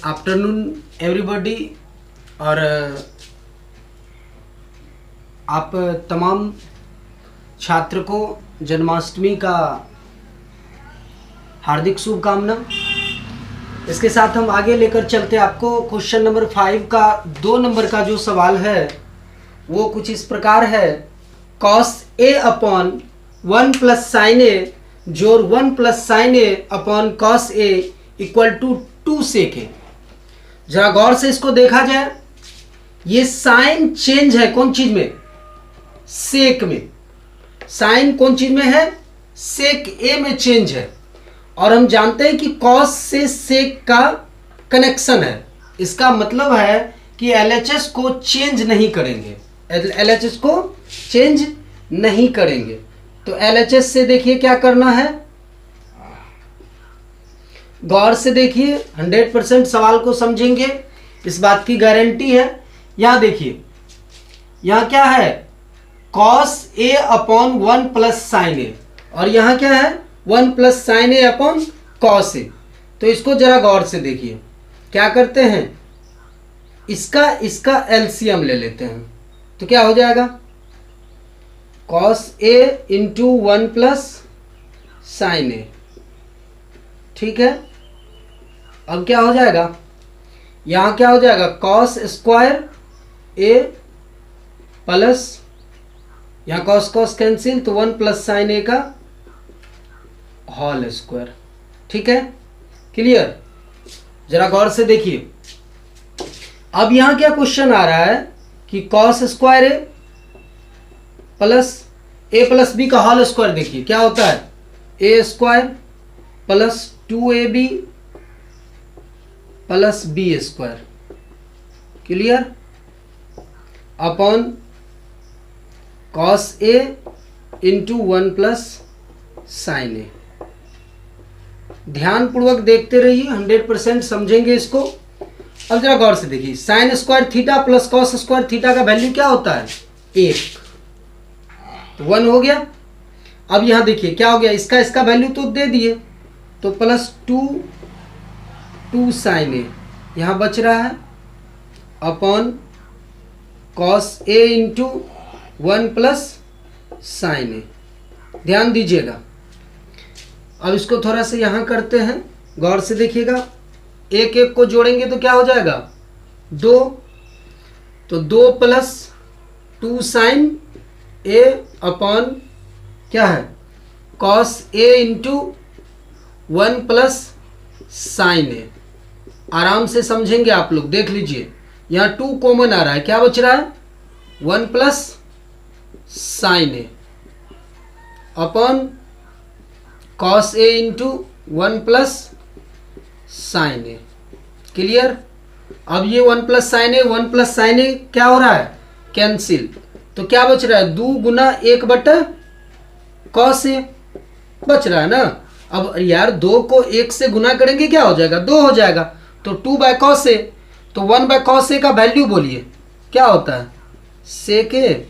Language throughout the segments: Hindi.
Afternoon everybody. और आप तमाम छात्र को जन्माष्टमी का हार्दिक शुभकामना। इसके साथ हम आगे लेकर चलते हैं आपको क्वेश्चन नंबर 5 का 2 नंबर का जो सवाल है वो कुछ इस प्रकार है। cos a upon 1 plus sine A जोड़ 1 plus sine A upon cos a equal to 2 sec है। जरा गौर से इसको देखा जाए, ये साइन चेंज है कौन चीज में? सेक में। साइन कौन चीज में है? सेक ए में चेंज है। और हम जानते हैं कि कॉस से सेक का कनेक्शन है। इसका मतलब है कि एलएचएस को चेंज नहीं करेंगे, एलएचएस को चेंज नहीं करेंगे। तो एलएचएस से देखिए क्या करना है, गौर से देखिए, 100% सवाल को समझेंगे, इस बात की गारंटी है। यहां देखिए, यहां क्या है? Cos A upon 1 plus sine ए, और यहां क्या है? 1 plus sine A upon cos ए। तो इसको जरा गौर से देखिए, क्या करते हैं, इसका एलसीएम ले लेते हैं। तो क्या हो जाएगा? Cos A into 1 plus sine ए। ठीक है, अब क्या हो जाएगा? यहां क्या हो जाएगा? कॉस स्क्वायर ए प्लस, यहां कॉस कॉस कैंसिल, तो 1 प्लस साइन ए का होल स्क्वायर। ठीक है, क्लियर? जरा गौर से देखिए, अब यहां क्या क्वेश्चन आ रहा है कि cos square A plus B का होल स्क्वायर। देखिए क्या होता है, A square plus 2ab plus B square, clear? Upon cos A into 1 plus sine A. ध्यानपूर्वक देखते रहिए, 100% समझेंगे इसको। अब जरा गौर से देखिए, sine square theta plus cos square theta का वैल्यू क्या होता है? 1, तो 1 हो गया। अब यहां देखिए क्या हो गया, इसका वैल्यू तो दे दिए, तो प्लस 2 साइन ए यहां बच रहा है upon cos A into 1 plus sine ए। ध्यान दीजिएगा, अब इसको थोड़ा सा यहां करते हैं, गौर से देखिएगा। एक एक को जोड़ेंगे तो क्या हो जाएगा? 2, तो 2 प्लस 2 साइन ए अपॉन क्या है? Cos A into 1 plus sine ए। आराम से समझेंगे आप लोग, देख लीजिए, यहां 2 कॉमन आ रहा है, क्या बच रहा है? 1 plus sine A upon cos A into 1 plus sine A, clear? अब ये 1 प्लस साइन ए, 1 प्लस साइन ए क्या हो रहा है? कैंसिल। तो क्या बच रहा है? 2 गुना 1 बटा कॉस ए बच रहा है ना। अब यार 2 को 1 से गुना करेंगे क्या हो जाएगा? 2 हो जाएगा। तो 2 बाय कॉस ए, तो 1 बाय कॉस ए का वैल्यू बोलिए क्या होता है? सेक ए।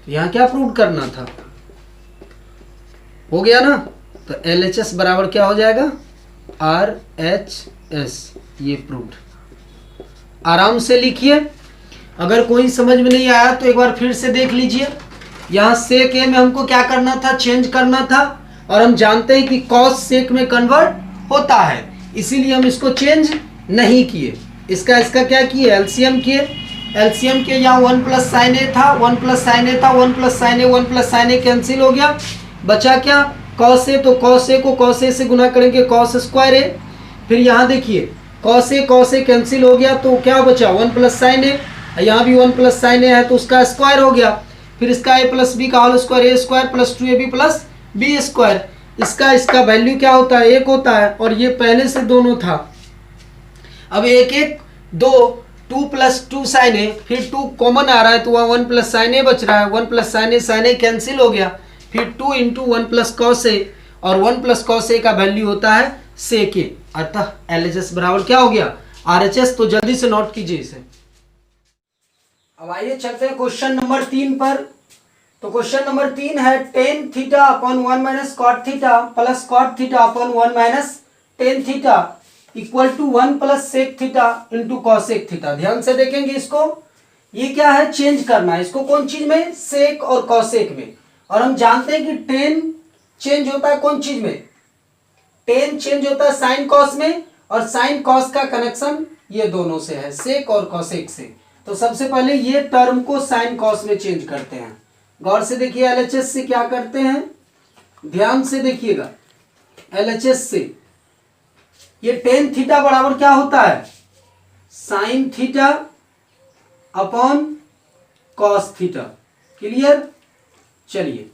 यहां क्या प्रूव करना था? हो गया ना। तो LHS बराबर क्या हो जाएगा? RHS। ये प्रूव्ड। आराम से लिखिए, अगर कोई समझ में नहीं आया तो एक बार फिर से देख लीजिए। यहां सेक ए में हमको क्या करना था? चेंज करना था, और हम जानते हैं कि कॉस सेक में कन्वर्ट होता है, इसीलिए हम इसको चेंज नहीं किए। इसका क्या किए? एलसीएम किए। एलसीएम के यहाँ 1 प्लस साइन ए था, 1 प्लस साइन ए था, 1 प्लस साइन ए, 1 प्लस साइन ए कैंसिल हो गया, बचा क्या? Cos A. तो कॉस ए को कॉस ए से गुना करेंगे, कॉस स्क्वायर ए। फिर यहाँ देखिए, कॉस ए कैंसिल हो गया, तो क्या बचा? 1 प्लस साइन ए। यहाँ भी 1 प्लस साइन ए है, तो उसका स्क्वायर हो गया। फिर इसका ए प्लस बी का whole square, A square plus 2ab plus B square. इसका वैल्यू क्या होता है? 1 होता है, और ये पहले से दोनों था। अब 1 1 2 प्लस 2 साइन ए, फिर 2 कॉमन आ रहा है, तो वहाँ 1 प्लस साइन ए बच रहा है, 1 प्लस साइन ए कैंसिल हो गया। फिर 2 इंटू 1 प्लस कॉस ए, और 1 प्लस कॉस ए का वैल्यू होता है सेक ए। अतः LHS बराबर क्या हो गया? RHS। तो जल्दी से नोट कीजिए इसे। अब आइए चलते हैं क्वेश्चन नंबर 3 पर। तो क्वेश्चन नंबर 3 है tan theta upon 1 minus cot theta plus cot theta upon 1 minus tan theta equal to 1 plus sec theta into cosec theta. ध्यान से देखेंगे इसको, ये क्या है, चेंज करना है इसको कौन चीज में, सेक और कॉसेक में। और हम जानते हैं कि टेन चेंज होता है कौन चीज में, टेन चेंज होता है साइन कॉस में, और साइन कॉस का कनेक्शन ये दोनों से है, सेक और कॉसेक से। तो सबसे पहले ये टर्म को साइन कॉस में चेंज करते हैं। गौर से देखिए एलएचएस से क्या करते हैं, ध्यान से देखिएगा, एलएचएस से ये टेन थीटा बराबर क्या होता है, sine theta upon cos theta. Clear, चलिए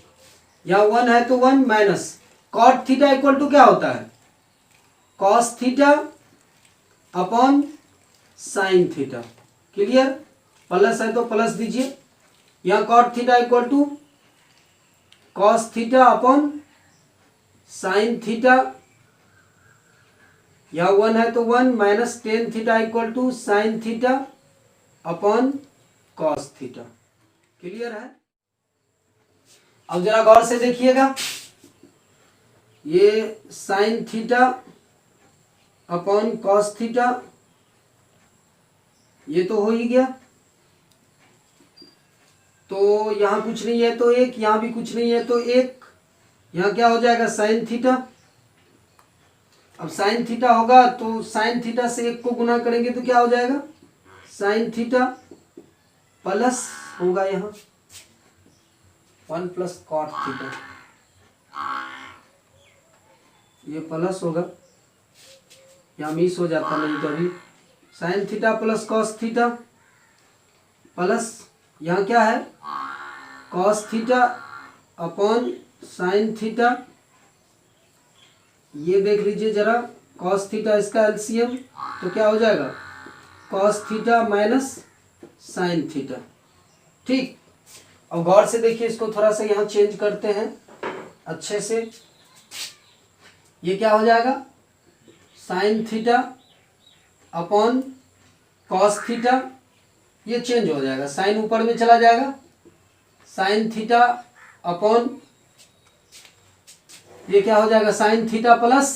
यहां 1 है तो 1 minus cot theta equal to क्या होता है, cos theta upon sine theta. Clear, plus है तो प्लस दीजिए, यहां cot theta equal to cos theta upon sine theta, यहां 1 है तो 1 minus tan theta equal to sine theta upon cos theta. Clear है। अब जरा गौर से देखिएगा, ये sine theta upon cos theta, ये तो हो ही गया, तो यहां कुछ नहीं है तो एक, यहां भी कुछ नहीं है तो एक, यहां क्या हो जाएगा साइन थीटा। अब साइन थीटा होगा तो साइन थीटा से एक को गुना करेंगे तो क्या हो जाएगा, साइन थीटा प्लस होगा यहां 1 प्लस कॉट थीटा, ये प्लस होगा, यहां मिस हो जाता नहीं तो अभी, sine theta plus cos theta plus यहां क्या है, cos theta upon sine theta. ये देख लीजिए जरा, कॉस थीटा इसका एलसीएम तो क्या हो जाएगा, cos theta minus sine theta. ठीक, अब गौर से देखिए इसको थोड़ा सा यहाँ चेंज करते हैं अच्छे से, ये क्या हो जाएगा, sign theta upon cos theta, ये चेंज हो जाएगा, साइन ऊपर में चला जाएगा, साइन थीटा अपॉन ये क्या हो जाएगा, sine theta plus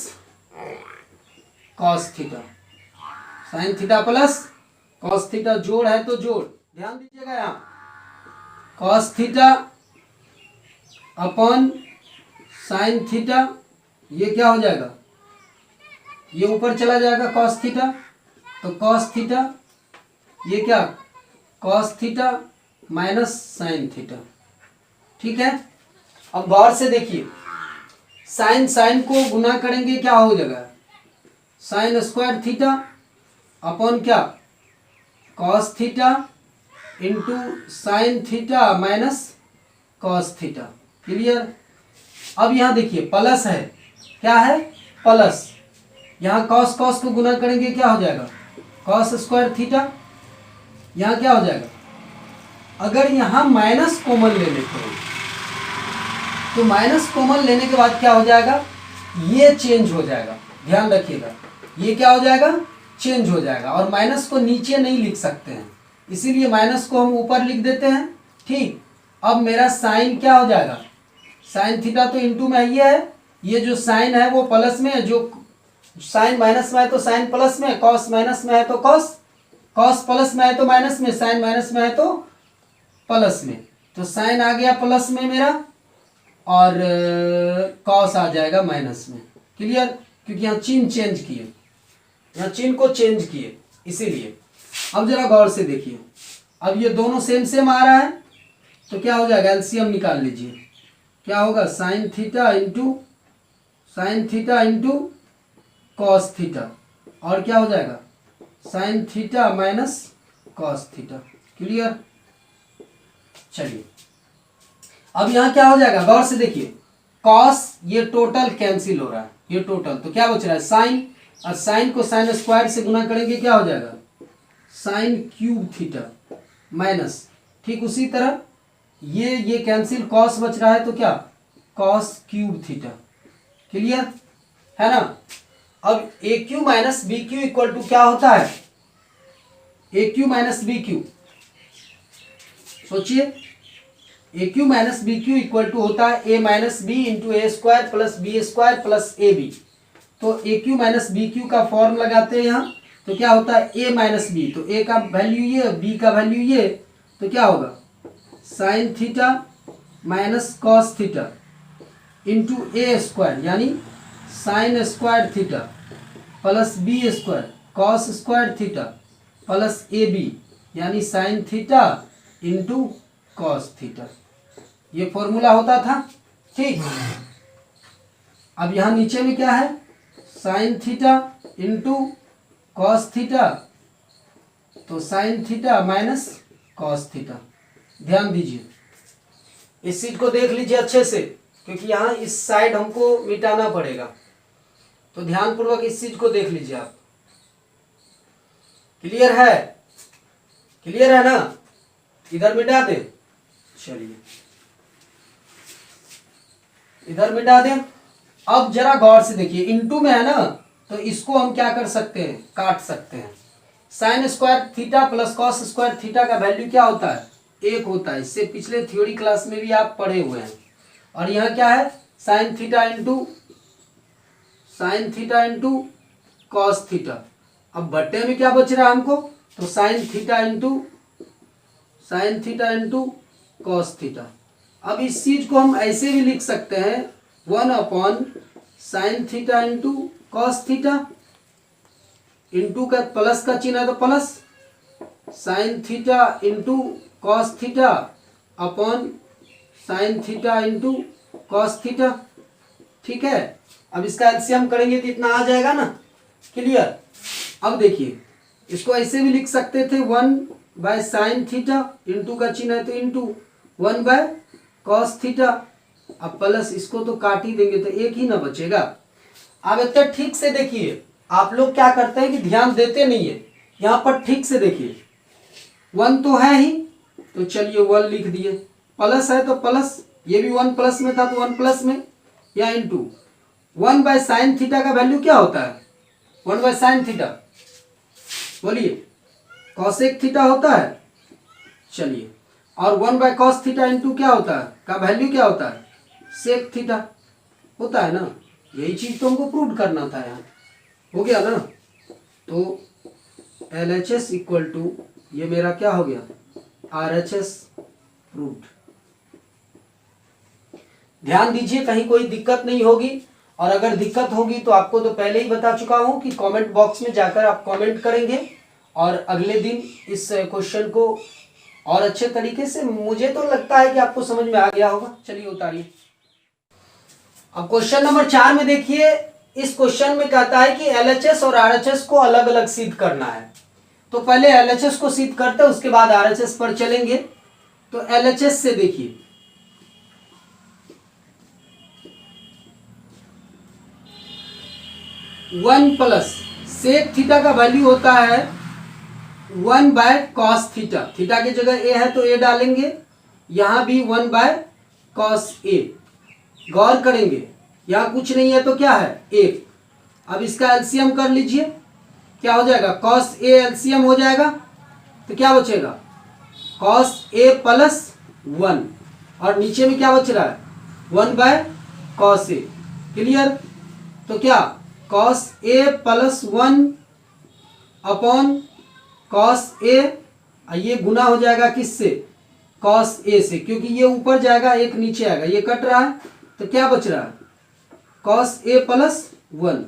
cos theta, sine theta plus cos theta, जोड़ है तो जोड़, ध्यान दीजिएगा यहाँ, cos theta upon sine theta, ये क्या हो जाएगा, ये ऊपर चला जाएगा कॉस थीटा, तो कॉस थीटा, ये क्या, cos theta minus sine theta. ठीक है, अब गौर से देखिए, साइन साइन को गुना करेंगे क्या हो जाएगा, साइन स्क्वायर थीटा अपॉन क्या, cos theta into sine theta minus cos theta. Clear, अब यहां देखिए प्लस है, क्या है, प्लस, यहां कॉस कॉस को गुना करेंगे क्या हो जाएगा, कॉस स्क्वायर थीटा, यहां क्या हो जाएगा, अगर यहां माइनस कॉमन ले लेते हैं तो माइनस कॉमन लेने के बाद क्या हो जाएगा, ये चेंज हो जाएगा, ध्यान रखिएगा, ये क्या हो जाएगा, चेंज हो जाएगा, और माइनस को नीचे नहीं लिख सकते हैं, इसीलिए माइनस को हम ऊपर लिख देते हैं। ठीक, अब मेरा साइन क्या हो जाएगा, साइन थीटा तो इंटू में ये है, ये जो साइन है वो प्लस में है, जो साइन माइनस में है तो साइन प्लस में, कॉस माइनस में है तो कॉस, कॉस प्लस में है तो माइनस में, साइन माइनस में है तो प्लस में, तो साइन आ गया प्लस में मेरा और कॉस आ जाएगा माइनस में। क्लियर, क्योंकि यहाँ चिन्ह चेंज किए, यहाँ चिन्ह को चेंज किए इसीलिए। अब जरा गौर से देखिए, अब ये दोनों सेम सेम आ रहा है तो क्या हो जाएगा, एलसीएम निकाल लीजिए, क्या होगा, sine theta into cos theta, और क्या हो जाएगा, sign theta minus cos theta. Clear, चलिए अब यहां क्या हो जाएगा, गौर से देखिए, कॉस ये टोटल कैंसिल हो रहा है, ये टोटल, तो क्या बच रहा है साइन, और साइन को साइन स्क्वायर से गुना करेंगे क्या हो जाएगा, साइन क्यूब थीटा माइनस, ठीक उसी तरह ये कैंसिल, कॉस बच रहा है तो क्या, कॉस क्यूब थीटा। क्लियर है ना। अब A cube minus B cube equal to क्या होता है, A cube minus B cube, सोचिए, A cube minus B cube equal to होता है A minus B into A square plus B square plus A B. तो A cube minus B cube का फॉर्म लगाते हैं यहाँ, तो क्या होता है ए माइनस बी, तो ए का वैल्यू ये, बी का वैल्यू ये, तो क्या होगा sine theta minus cos theta into A square यानी sine square theta plus B square cos square theta plus A B यानी sine theta into cos theta, ये फॉर्मूला होता था। ठीक, अब यहाँ नीचे में क्या है sine theta into cos theta, तो sine theta minus cos theta. ध्यान दीजिए, इस चीज को देख लीजिए अच्छे से, क्योंकि यहाँ इस साइड हमको मिटाना पड़ेगा, तो ध्यान पूर्वक इस चीज को देख लीजिए आप। क्लियर है? क्लियर है ना? इधर मिटा दे, चलिए इधर मिटा दें। अब जरा गौर से देखिए, इनटू में है ना, तो इसको हम क्या कर सकते हैं, काट सकते हैं। Sign square theta plus cos square theta का वैल्यू क्या होता है, एक होता है। इससे पिछले थ्योरी क्लास में भी आप पढ़े हुए हैं। और यहाँ क्या है sine theta into cos theta. अब बट्टे में क्या बच रहा है हमको, तो sine theta into cos theta. अब इस चीज को हम ऐसे भी लिख सकते हैं 1 sign theta into cos theta, into का प्लस का चिन्ह है तो plus sign theta into cos theta upon sine theta into cos theta. ठीक है, अब इसका एलसीएम करेंगे तो इतना आ जाएगा ना। क्लियर? अब देखिए, इसको ऐसे भी लिख सकते थे 1 साइन थीटा, इंटू का चिन्ह है तो इंटू 1 कॉस थीटा। अब प्लस इसको तो काट ही देंगे तो एक ही ना बचेगा। अब इतना ठीक से देखिए, आप लोग क्या करते हैं कि ध्यान देते नहीं है। यहाँ पर ठीक से देखिए, 1 तो है ही, तो चलिए 1 लिख दिए, प्लस है तो प्लस, ये भी 1 प्लस में था तो 1 प्लस में, या इंटू 1 साइन थीटा का वैल्यू क्या होता है, 1 साइन थीटा, बोलिए कॉसेक थीटा होता है। चलिए, और 1 कॉस थीटा इंटू क्या होता है, का वैल्यू क्या होता है, सेक थीटा होता है ना। यही चीज तो हमको प्रूव करना था, यहाँ हो गया ना। तो LHS इक्वल टू ये मेरा क्या हो गया, RHS प्रूव्ड। ध्यान दीजिए, कहीं कोई दिक्कत नहीं होगी, और अगर दिक्कत होगी तो आपको तो पहले ही बता चुका हूं कि कमेंट बॉक्स में जाकर आप कमेंट करेंगे, और अगले दिन इस क्वेश्चन को और अच्छे तरीके से, मुझे तो लगता है कि आपको समझ में आ गया होगा। चलिए उतारिए। अब क्वेश्चन नंबर 4 में देखिए, इस क्वेश्चन में कहता है कि LHS और RHS को अलग अलग सिद्ध करना है। तो पहले LHS को सिद्ध करते हैं, उसके बाद RHS पर चलेंगे। तो LHS से देखिए, वन प्लस सेक थीटा का वैल्यू होता है 1 कॉस थीटा। थीटा की जगह ए है तो ए डालेंगे, यहां भी 1 कॉस ए। गौर करेंगे, यहां कुछ नहीं है तो क्या है, 1। अब इसका एलसीएम कर लीजिए, क्या हो जाएगा, कॉस ए एलसीएम हो जाएगा तो क्या बचेगा, कॉस ए प्लस 1, और नीचे में क्या बच रहा है, 1 कॉस ए। क्लियर? तो क्या cos A plus 1 upon cos ए, ये गुना हो जाएगा किससे, कॉस ए से, क्योंकि ये ऊपर जाएगा एक नीचे आएगा, ये कट रहा है, तो क्या बच रहा है, कॉस ए प्लस 1।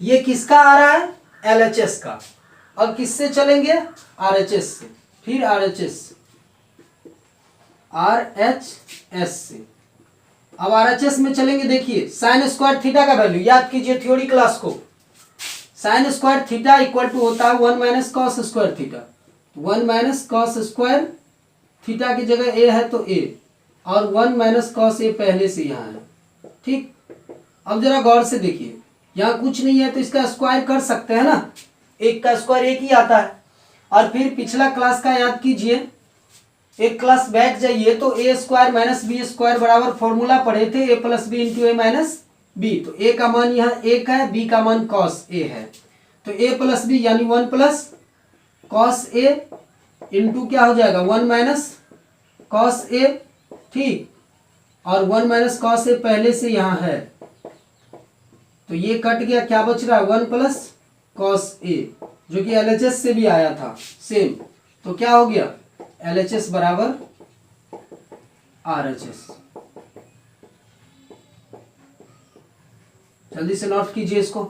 ये किसका आ रहा है, LHS का। अब किससे चलेंगे, RHS से, फिर RHS से। अब RHS में चलेंगे। देखिए साइन स्क्वायर थीटा का वैल्यू याद कीजिए थ्योरी क्लास को, sine square theta equal to होता है 1 minus cos square theta. 1 minus cos square theta की जगह ए है तो ए, और 1 माइनस कॉस ए पहले से यहाँ है। ठीक, अब जरा गौर से देखिए, यहाँ कुछ नहीं है तो इसका स्क्वायर कर सकते हैं ना, एक का स्क्वायर एक ही आता है। और फिर पिछला क्लास का याद कीजिए, एक क्लास बैक जाइए तो ए स्क्वायर माइनस बी स्क्वायर बराबर फॉर्मूला पढ़े थे, ए प्लस बी इंटू ए माइनस बी। तो ए का मान यहाँ 1 है, बी का मान कॉस ए है, तो ए प्लस बी यानी 1 प्लस कॉस ए इंटू क्या हो जाएगा, 1 माइनस कॉस ए। ठीक, और 1 माइनस कॉस ए पहले से यहाँ है, तो ये कट गया, क्या बच रहा है 1 प्लस कॉस ए, जो कि LHS से भी आया था सेम। तो क्या हो गया LHS बराबर RHS। जल्दी से नोट कीजिए इसको।